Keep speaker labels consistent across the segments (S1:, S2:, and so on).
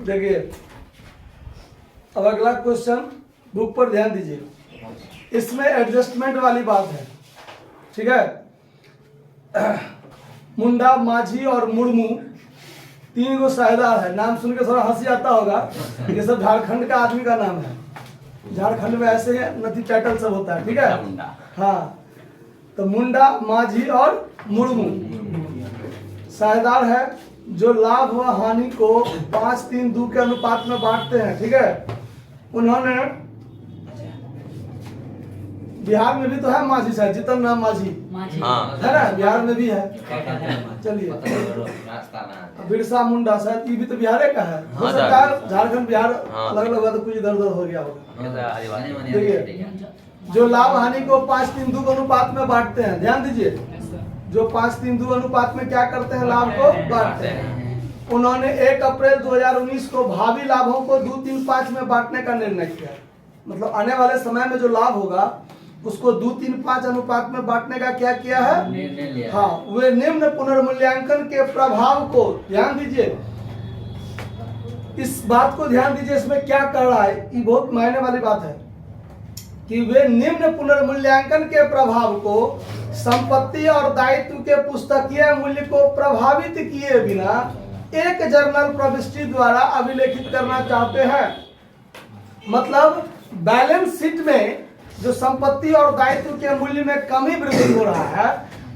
S1: देखिए अब अगला क्वेश्चन, बुक पर ध्यान दीजिए। इसमें एडजस्टमेंट वाली बात है, ठीक है। मुंडा, माझी और मुर्मू 3 गो साझेदार है। नाम सुन के थोड़ा हंसी आता होगा, ये सब झारखंड का आदमी का नाम है। झारखंड में ऐसे नदी टाइटल सब होता है, ठीक है। हाँ, तो मुंडा, माझी और मुर्मू साझेदार है जो लाभ व हानि को 5-3-2 के अनुपात में बांटते हैं, ठीक है। उन्होंने, बिहार में भी तो है माझी साहब, जितन राम माझी है ना, बिहार में भी है। चलिए, बिरसा मुंडा शायद ये भी तो बिहार का है, हो सकता है झारखंड बिहार अलग अलग हुआ तो कुछ इधर उधर हो गया होगा। देखिए, जो लाभ हानि को 5-3-2 के अनुपात में बांटते हैं, ध्यान दीजिए, जो 5-3-2 अनुपात में क्या करते हैं, लाभ को बांटते हैं। उन्होंने 1 अप्रैल 2019 को भावी लाभों को 2-3-5 में बांटने का निर्णय किया। मतलब आने वाले समय में जो लाभ होगा उसको 2-3-5 अनुपात में बांटने का क्या किया है। हाँ, वे निम्न पुनर्मूल्यांकन के प्रभाव को, ध्यान दीजिए, इस बात को ध्यान दीजिए, इसमें क्या कर रहा है, ये बहुत मायने वाली बात है कि वे निम्न पुनर्मूल्यांकन के प्रभाव को संपत्ति और दायित्व के पुस्तकीय मूल्य को प्रभावित किए बिना एक जर्नल प्रविष्टि द्वारा अभिलेखित करना चाहते हैं। मतलब बैलेंस शीट में जो संपत्ति और दायित्व के मूल्य में कमी वृद्धि हो रहा है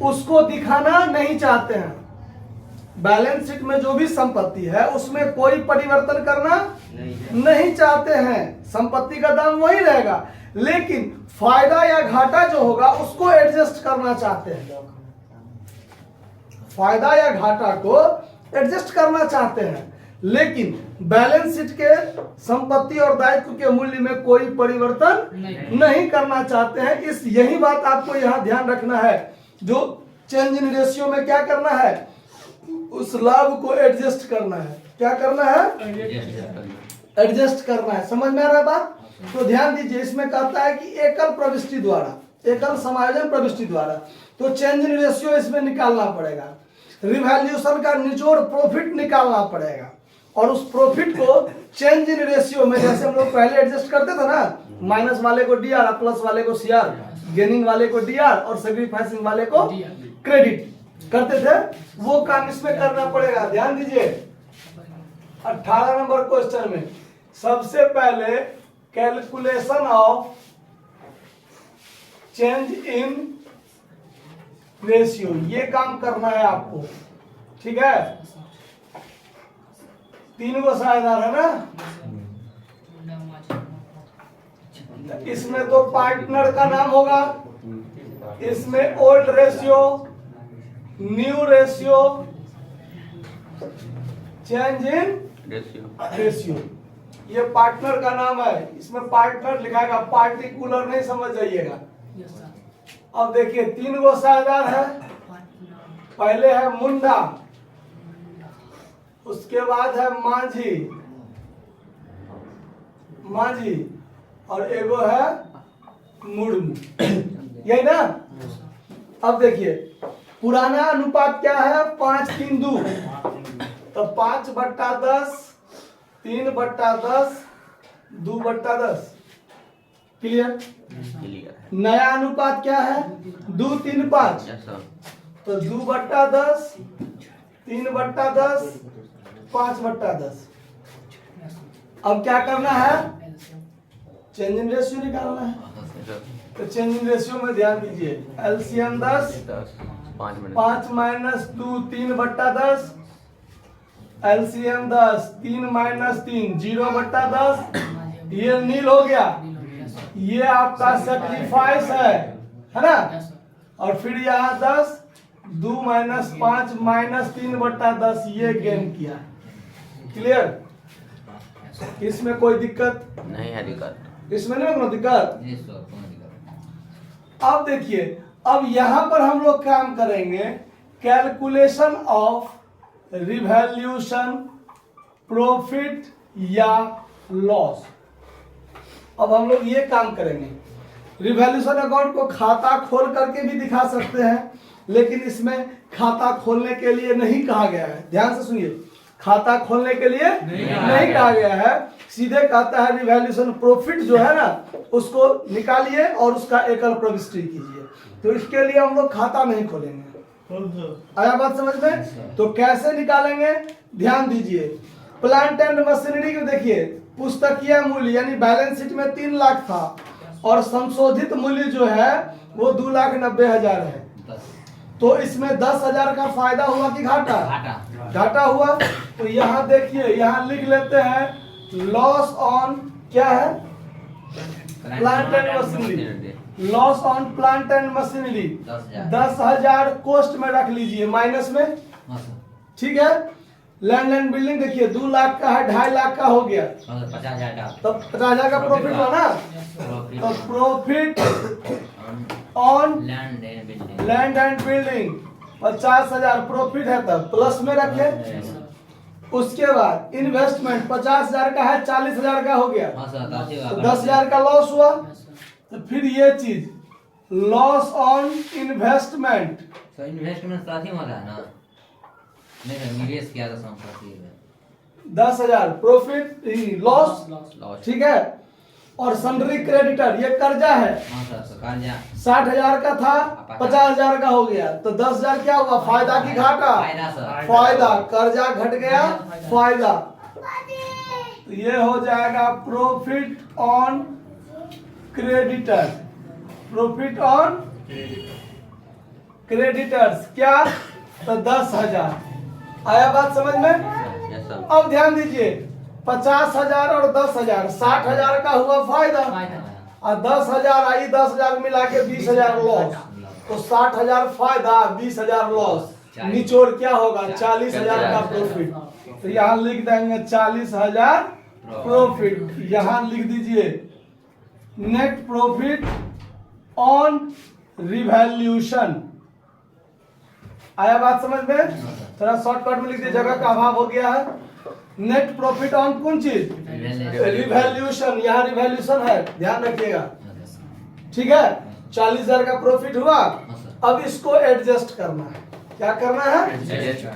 S1: उसको दिखाना नहीं चाहते हैं। बैलेंस शीट में जो भी संपत्ति है उसमें कोई परिवर्तन करना नहीं चाहते हैं। संपत्ति का दाम वही रहेगा, लेकिन फायदा या घाटा जो होगा उसको एडजस्ट करना चाहते हैं। फायदा या घाटा को एडजस्ट करना चाहते हैं, लेकिन बैलेंस शीट के संपत्ति और दायित्व के मूल्य में कोई परिवर्तन नहीं करना चाहते हैं। यही बात आपको यहाँ ध्यान रखना है। जो चेंज इन रेशियो में क्या करना है, उस लाभ को एडजस्ट करना है। क्या करना है, एडजस्ट करना है। समझ में आ रहा है बात? तो ध्यान दीजिए, इसमें कहता है कि एकल प्रविष्टि द्वारा, एकल समायोजन प्रविष्टि द्वारा, तो चेंज इन रेशियो इसमें निकालना पड़ेगा। रिवैल्यूएशन का निचोड़ प्रॉफिट निकालना पड़ेगा, और उस प्रॉफिट को चेंज इन रेशियो में, जैसे हम लोग पहले एडजस्ट करते थे ना, माइनस वाले को डीआर, प्लस वाले को सीआर, गेनिंग वाले को डीआर और सैक्रिफाइसिंग वाले को क्रेडिट करते थे, वो काम इसमें करना पड़ेगा। ध्यान दीजिए, 18 नंबर क्वेश्चन में सबसे पहले calculation of change in ratio, ये काम करना है आपको, ठीक है। 3 गो साझेदार है ना, इसमें तो पार्टनर का नाम होगा, इसमें old ratio, new ratio, change in ratio, ये पार्टनर का नाम है। इसमें पार्टनर लिखाएगा, पार्टिकुलर नहीं समझ जाइएगा। अब देखिए 3 गो साझेदार है। पहले है मुंडा, उसके बाद है माझी और एगो है मुर्मू, यही ना। अब देखिए पुराना अनुपात क्या है, 5-3-2, तो 5/10, 3/10, 2/10, क्लियर। नया अनुपात क्या है, 2-3-5, तो 2/10, 3/10, 5/10। अब क्या करना है, चेंज इन रेशियो निकालना है। तो चेंज इन रेशियो में ध्यान दीजिए, एलसीएम 10, 5 - 2 3/10, एलसीएम 10, 3 - 3 0/10, ये नील हो गया। ये आपका सैक्रिफाइस है ना। और फिर यहाँ 10, 2 - 5 - 3/10, ये गेन किया। क्लियर? इसमें कोई दिक्कत
S2: नहीं है, दिक्कत
S1: इसमें नहीं कोई दिक्कत। अब देखिए, अब यहां पर हम लोग काम करेंगे कैलकुलेशन ऑफ रिवैल्यूएशन, प्रॉफिट या लॉस। अब हम लोग ये काम करेंगे। रिवैल्यूएशन अकाउंट को खाता खोल करके भी दिखा सकते हैं, लेकिन इसमें खाता खोलने के लिए नहीं कहा गया है। ध्यान से सुनिए, खाता खोलने के लिए नहीं कहा गया है। सीधे कहता है रिवैल्यूएशन प्रॉफिट जो है ना उसको निकालिए और उसका एकल प्रविष्टि कीजिए। तो इसके लिए हम लोग खाता नहीं खोलेंगे। आया बात समझ में? तो कैसे निकालेंगे ध्यान दीजिए। प्लांट एंड मशीनरी को देखिए, पुस्तकीय मूल्य यानी बैलेंस शीट में 3 लाख था और संशोधित मूल्य जो है वो 2,90,000 है। तो इसमें 10,000 का फायदा हुआ कि घाटा? घाटा हुआ। तो यहाँ देखिए, यहाँ लिख लेते हैं लॉस ऑन क्या है? Plant and machinery. Loss on plant and machinery 10,000 cost में रख लीजिए, माइनस में। ठीक है। लैंड एंड बिल्डिंग देखिए 2 लाख का है, 2.5 लाख का हो गया,
S2: 50,000 का।
S1: तो 50,000 का प्रॉफिट हुआ ना। तो profit on land and building 50,000 profit है, तब प्लस में रखे। उसके बाद इन्वेस्टमेंट 50,000 का है, 40,000 का हो गया, तो 10,000 का लॉस हुआ। तो फिर ये चीज लॉस ऑन इन्वेस्टमेंट,
S2: तो इन्वेस्टमेंट साथ ही होता है ना? नहीं, निवेश किया था संपत्ति में
S1: 10,000 प्रॉफिट लॉस। ठीक है। और सन्ड्री क्रेडिटर ये कर्जा है,
S2: कर्जा
S1: 60,000 का था, 50,000 का हो गया, तो 10,000 क्या हुआ? फायदा की घाटा? फायदा। कर्जा घट गया, फायदा। तो ये हो जाएगा profit on creditor. Profit on creditors क्या? तो 10,000। आया बात समझ में? अब ध्यान दीजिए, 50,000 और 10,000 60,000 का हुआ फायदा और 10,000 आई, 10,000 मिला के 20,000 लॉस। तो 60,000 फायदा, 20,000 लॉस, निचोड़ क्या होगा? 40,000 का प्रॉफिट। तो यहाँ लिख देंगे 40,000 प्रॉफिट। यहाँ लिख दीजिए नेट प्रॉफिट ऑन रिवैल्यूएशन। आया बात समझ में? थोड़ा शॉर्टकट में लिख दिए, जगह का अभाव हो गया है। नेट प्रॉफिट ऑन कौन चीज? रिवैल्यूएशन। यहाँ रिवैल्यूएशन है, ध्यान रखिएगा। ठीक है। 40,000 का प्रॉफिट हुआ। अब इसको एडजस्ट करना है। क्या करना है?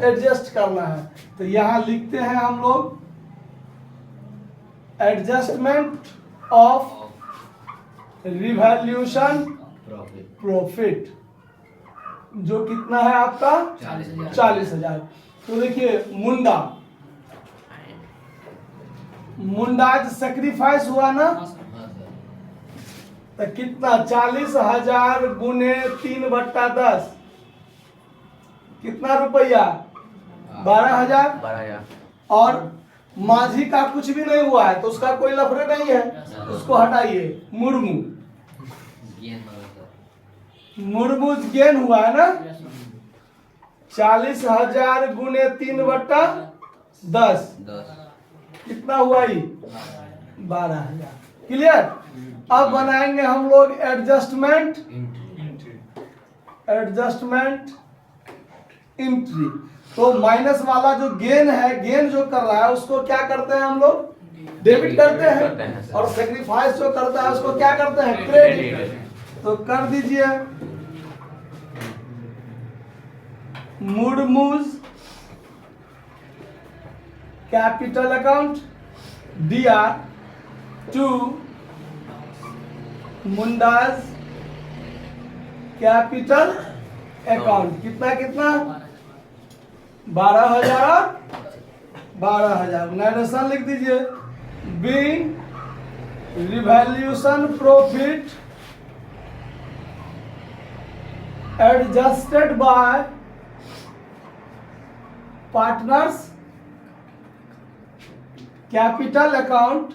S1: एडजस्ट करना है। तो यहाँ लिखते हैं हम लोग एडजस्टमेंट ऑफ रिवैल्यूएशन प्रॉफिट, जो कितना है आपका? 40,000। तो देखिए मुंडाज सेक्रीफाइस हुआ ना, तो कितना? 40,000 गुने 3/10 कितना रुपया? 12,000। और माझी का कुछ भी नहीं हुआ है तो उसका कोई लफड़े नहीं है, उसको हटाइए। मुर्मूज गेन हुआ है ना, 40,000 गुने 3/10 कितना हुआ? 12,000। क्लियर? अब बनाएंगे हम लोग एडजस्टमेंट एंट्री। तो माइनस वाला जो गेन है, गेन जो कर रहा है उसको क्या करते हैं हम लोग? डेबिट करते हैं। और सेक्रीफाइस जो करता है उसको क्या करते हैं? क्रेडिट। तो कर दीजिए Murmu's capital account DR to Munda's capital account. कितना कितना? 12,000 12,000। नरेशन लिख दीजिए being revaluation profit adjusted by partners capital account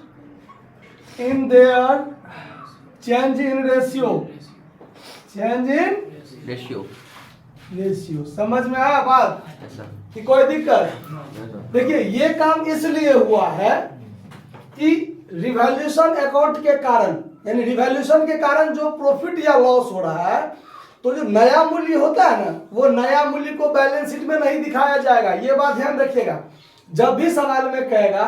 S1: in their change in ratio. समझ में आया बात कि कोई दिक्कत? देखिए ये काम इसलिए हुआ है कि रिवैल्यूएशन अकाउंट के कारण, यानी रिवैल्यूएशन के कारण जो प्रॉफिट या लॉस हो रहा है, तो जो नया मूल्य होता है ना, वो नया मूल्य को बैलेंस शीट में नहीं दिखाया जाएगा। ये बात ध्यान रखिएगा। जब भी सवाल में कहेगा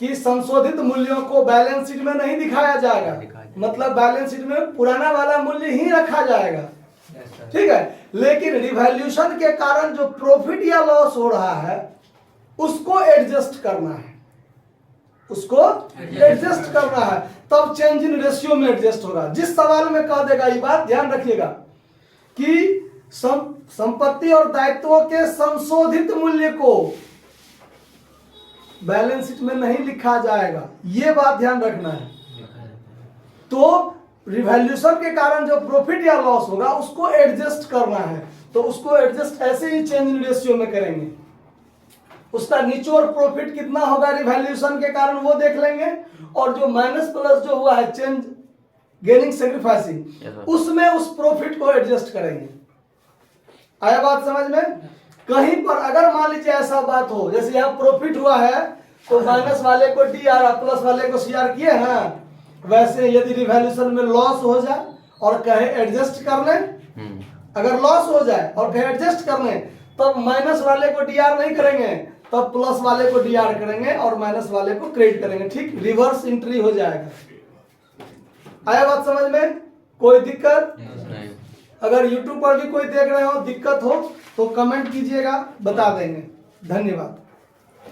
S1: कि संशोधित मूल्यों को बैलेंस शीट में नहीं दिखाया जाएगा, मतलब बैलेंस शीट में पुराना वाला मूल्य ही रखा जाएगा। ठीक है। लेकिन रिवैल्यूएशन के कारण जो प्रॉफिट या लॉस हो रहा है उसको एडजस्ट करना है, उसको एडजस्ट करना है, तब चेंज इन रेशियो में एडजस्ट होगा। जिस सवाल में कह देगा, ये बात ध्यान रखिएगा कि संपत्ति और दायित्वों के संशोधित मूल्य को बैलेंस शीट में नहीं लिखा जाएगा, ये बात ध्यान रखना है। तो रिवैल्यूएशन के कारण जो प्रॉफिट या लॉस होगा उसको एडजस्ट करना है, तो उसको एडजस्ट ऐसे ही चेंज इन रेशियो में करेंगे। उसका निचोड़ प्रॉफिट कितना होगा रिवैल्यूएशन के कारण वो देख लेंगे, और जो माइनस प्लस जो हुआ है चेंज गेनिंग सेक्रीफाइसिंग, उसमें उस प्रॉफिट को एडजस्ट करेंगे। आया बात समझ में? कहीं पर अगर मान लीजिए ऐसा बात हो, जैसे यहाँ प्रॉफिट हुआ है तो माइनस वाले को डी आर प्लस वाले को सी आर किए हैं, वैसे यदि रिवैल्यूएशन में लॉस हो जाए और कहे एडजस्ट कर लें, अगर लॉस हो जाए और कहे एडजस्ट कर लें, तब माइनस वाले को डी आर नहीं करेंगे, तब प्लस वाले को डी आर करेंगे और माइनस वाले को क्रेडिट करेंगे। ठीक, रिवर्स एंट्री हो जाएगा। आया बात समझ में? कोई दिक्कत? अगर YouTube पर भी कोई देख रहे हो दिक्कत हो तो कमेंट कीजिएगा, बता देंगे। धन्यवाद।